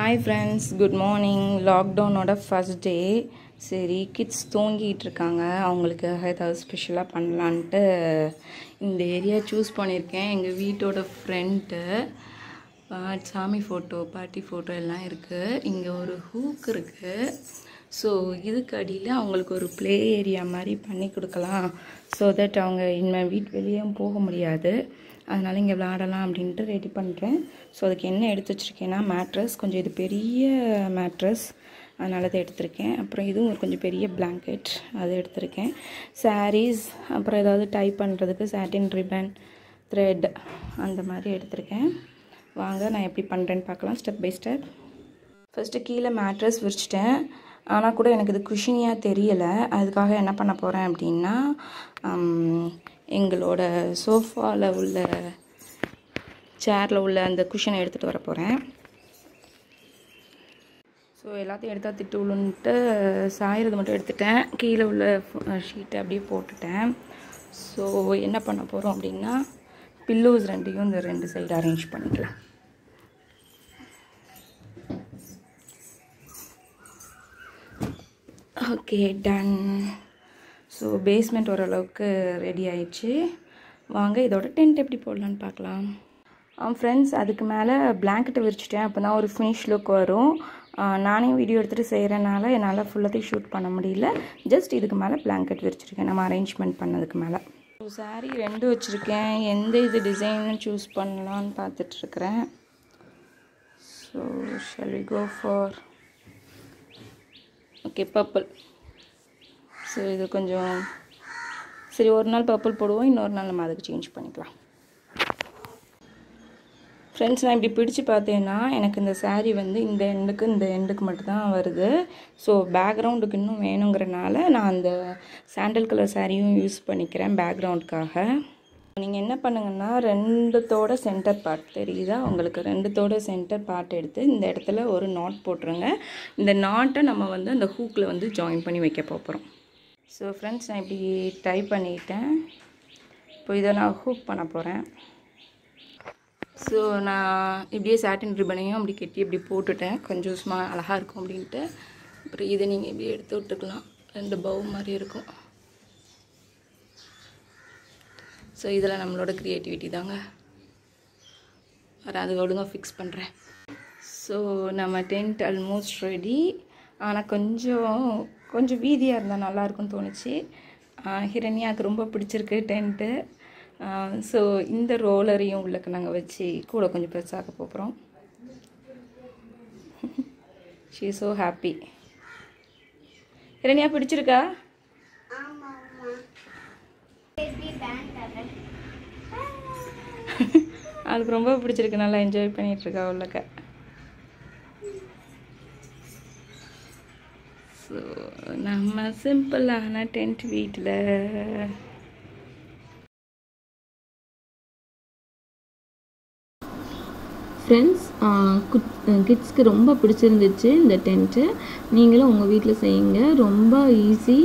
Hi friends, good morning. Lockdown oda first day. சரி kids தூங்கிட்டு இருக்காங்க. அவங்களுக்கு ஏதாவது ஸ்பெஷலா பண்ணலாம்னு இந்த ஏரியா சூஸ் பண்ணிருக்கேன். எங்க வீட்டோட ஃப்ரண்ட் சாமி போட்டோ, பாட்டி போட்டோ எல்லாம் இருக்கு. இங்க ஒரு ஹூக் இருக்கு. ஸோ இதுக்கு அடியில் அவங்களுக்கு ஒரு ப்ளே ஏரியா மாதிரி பண்ணி கொடுக்கலாம். ஸோ தட் அவங்க இன்னும் வீட்டு வெளியும் போக முடியாது. அதனால் இங்கே விளையாடலாம் அப்படின்ட்டு ரெடி பண்ணுறேன். ஸோ அதுக்கு என்ன எடுத்து வச்சுருக்கேன்னா மேட்ரஸ், கொஞ்சம் இது பெரிய மேட்ரஸ், அதனால அதை எடுத்திருக்கேன். அப்புறம் இதுவும் ஒரு கொஞ்சம் பெரிய பிளாங்கெட், அதை எடுத்திருக்கேன். சாரீஸ், அப்புறம் ஏதாவது டைப் பண்ணுறதுக்கு சாட்டின் ரிப்பன், த்ரெட் அந்த மாதிரி எடுத்திருக்கேன். வாங்க நான் எப்படி பண்ணுறேன்னு பார்க்கலாம் ஸ்டெப் பை ஸ்டெப். ஃபஸ்ட்டு கீழே மேட்ரஸ் விரிச்சிட்டேன். ஆனால் கூட எனக்கு இது குஷினியாக தெரியலை. அதுக்காக என்ன பண்ண போகிறேன் அப்படின்னா எங்களோட சோஃபாவில் உள்ள சேரில் உள்ள அந்த குஷனை எடுத்துகிட்டு வர போகிறேன். ஸோ எல்லாத்தையும் எடுத்தால் திட்டு விழுன்ட்டு சாயிறது மட்டும் எடுத்துட்டேன். கீழே உள்ள ஷீட்டை அப்படியே போட்டுட்டேன். ஸோ என்ன பண்ண போகிறோம் அப்படின்னா பில்லோஸ் ரெண்டையும் இந்த ரெண்டு சைடு அரேஞ்ச் பண்ணிக்கலாம். Okay done. ஸோ பேஸ்மெண்ட் ஓரளவுக்கு ரெடி ஆயிடுச்சு. வாங்க இதோட டென்ட் எப்படி போடலான்னு பார்க்கலாம். ஃப்ரெண்ட்ஸ், அதுக்கு மேலே பிளாங்கெட்டை விரிச்சிட்டேன். அப்போ தான் ஒரு ஃபினிஷ் லுக் வரும். நானே வீடியோ எடுத்துகிட்டு செய்கிறனால என்னால் ஃபுல்லாத்தையும் ஷூட் பண்ண முடியல. ஜஸ்ட் இதுக்கு மேலே பிளாங்கெட் விரிச்சிருக்கேன் நம்ம அரேஞ்ச்மெண்ட் பண்ணதுக்கு மேலே. ஸோ சாரீ ரெண்டு வச்சுருக்கேன். எந்த இது டிசைன்னு சூஸ் பண்ணலான்னு பார்த்துட்ருக்குறேன். So shall we go for okay purple. So இது கொஞ்சம் சரி, ஒரு நாள் பர்பிள் போடுவோம், இன்னொரு நாள் நம்ம அதுக்கு சேஞ்ச் பண்ணிக்கலாம். ஃப்ரெண்ட்ஸ், நான் இப்படி பிடிச்சி பார்த்தேன்னா எனக்கு இந்த சாரீ வந்து இந்த எண்டுக்கு மட்டும்தான் வருது. ஸோ பேக்ரவுண்டுக்கு இன்னும் வேணுங்கிறனால நான் அந்த சாண்டல் கலர் சாரியும் யூஸ் பண்ணிக்கிறேன் பேக்ரவுண்டுக்காக. நீங்கள் என்ன பண்ணுங்கன்னா ரெண்டுத்தோட சென்டர் பார்ட் தெரியுதா உங்களுக்கு, ரெண்டுத்தோட சென்டர் பார்ட் எடுத்து இந்த இடத்துல ஒரு நாட் போட்டுருங்க. இந்த நாட்டை நம்ம வந்து அந்த ஹூக்கில் வந்து ஜாயின் பண்ணி வைக்க போகிறோம். ஸோ ஃப்ரெண்ட்ஸ், நான் இப்படி டைப் பண்ணிட்டேன். இப்போ இதை நான் ஹூக் பண்ண போகிறேன். ஸோ நான் இப்படியே சாட்டின் ரிப்பனையும் அப்படி கட்டி இப்படி போட்டுட்டேன். கொஞ்சம் சும்மா அழகாக இருக்கும் அப்படின்ட்டு. அப்புறம் இதை நீங்கள் இப்படி எடுத்து விட்டுக்கலாம். ரெண்டு பவு மாதிரி இருக்கும். ஸோ இதில் நம்மளோட க்ரியேட்டிவிட்டி தாங்க. அது ஒழுங்காக ஃபிக்ஸ் பண்ணுறேன். ஸோ நம்ம டென்ட் ஆல்மோஸ்ட் ரெடி. ஆனால் கொஞ்சம் வீதியாக இருந்தால் நல்லாயிருக்குன்னு தோணுச்சு. ஹிரண்யாவுக்கு ரொம்ப பிடிச்சிருக்கு டென்ட்டு. ஸோ இந்த ரோலரையும் உள்ளக்க நாங்கள் வச்சு கூட கொஞ்சம் பெருசாக்க போகிறோம். She is so happy. Hiranya பிடிச்சிருக்கா? அதுக்கு ரொம்ப பிடிச்சிருக்கு, நல்லா என்ஜாய் பண்ணிகிட்ருக்கா உள்ளக்க. ஸோ நம்ம சிம்பிளான டென்ட் வீட்டில் ஃப்ரெண்ட்ஸ், கிட்ஸ்க்கு ரொம்ப பிடிச்சிருந்துச்சு இந்த டென்ட்டு. நீங்களும் உங்கள் வீட்டில் செய்யுங்க. ரொம்ப ஈஸி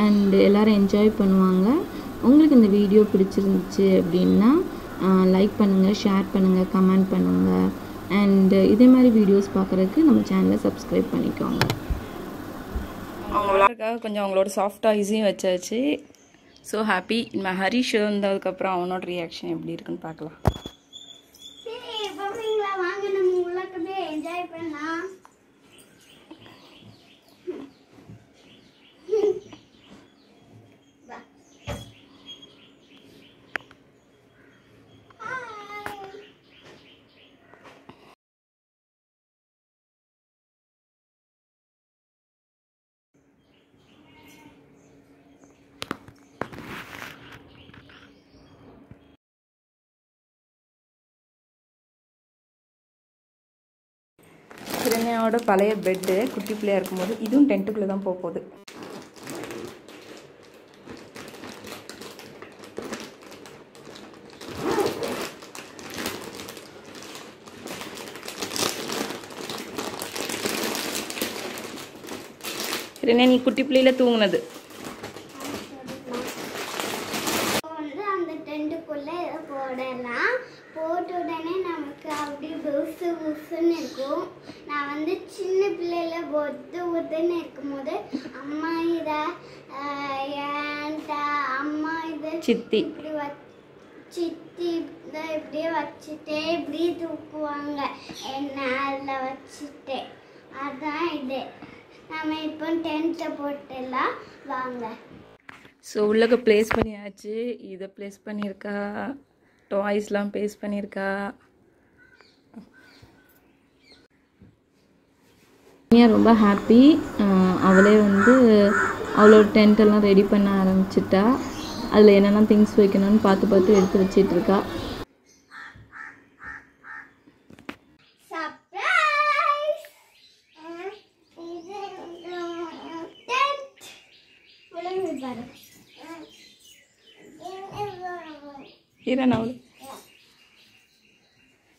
அண்ட் எல்லோரும் என்ஜாய் பண்ணுவாங்க. உங்களுக்கு இந்த வீடியோ பிடிச்சிருந்துச்சு அப்படின்னா லைக் பண்ணுங்கள், ஷேர் பண்ணுங்கள், கமெண்ட் பண்ணுங்கள். அண்டு இதே மாதிரி வீடியோஸ் பார்க்குறதுக்கு நம்ம சேனலை சப்ஸ்கிரைப் பண்ணிக்கோங்க. அவங்க விளையாடுறதுக்காக கொஞ்சம் அவங்களோட சாஃப்டாக ஈஸியும் வச்சாச்சு. So happy. நம்ம ஹரிஷ் வந்ததுக்கப்புறம் அவனோட ரியாக்ஷன் எப்படி இருக்குன்னு பார்க்கலாம். வாங்க நம்ம உள்ளக்கவே என்ஜாய் பண்ணலாம். கிரண்யாவோட பழைய பெட்டு குட்டி பிள்ளையாக இருக்கும்போது இதுவும் டென்ட்டுக்குள்ளே தான் போகுது. கிரண்யா நீ குட்டி பிள்ளையில தூங்குனது அந்த டென்ட்டுக்குள்ளே இதை போடலாம். போட்ட உடனே நமக்கு அப்படி புசு புசுன்னு இருக்கும். நான் சின்ன பிள்ளையில பொத்து பொத்துன்னு இருக்கும்போது அம்மா இதை ஏன்டா அம்மா இதை சித்தி இப்படி சித்தி இதை இப்படியே வச்சுட்டே இப்படி தூக்குவாங்க என்ன அதில் வச்சுட்டே. அதான் இது. நம்ம இப்போ டென்ட்டை போட்டுலாம் வாங்க. ஸோ உள்ளக ப்ளேஸ் பண்ணியாச்சு. இதை ப்ளேஸ் பண்ணியிருக்கா, டாய்ஸ்லாம் ப்ளேஸ் பண்ணியிருக்கா. ரொம்ப ஹாப்பி. அவளே அவளோட டென்ட்டெல்லாம் ரெடி பண்ண ஆரம்பிச்சிட்டா. அதில் என்னென்ன திங்ஸ் வைக்கணும்னு பார்த்து பார்த்து எடுத்து வச்சிட்ருக்கா.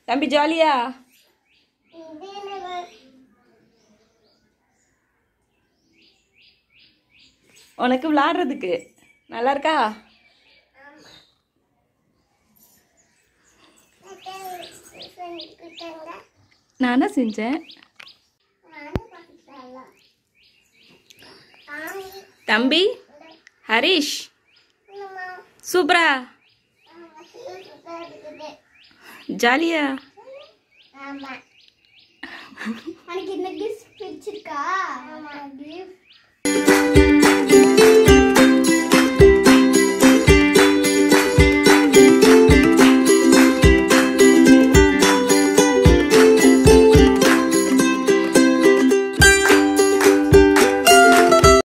தம்பி ஜாலியா உனக்கு விளையாடுறதுக்கு நல்லா இருக்கா? நான் தான் செஞ்சேன். தம்பி ஹரிஷ் சூப்பரா ஜாலியா இந்த கிஃப்ட்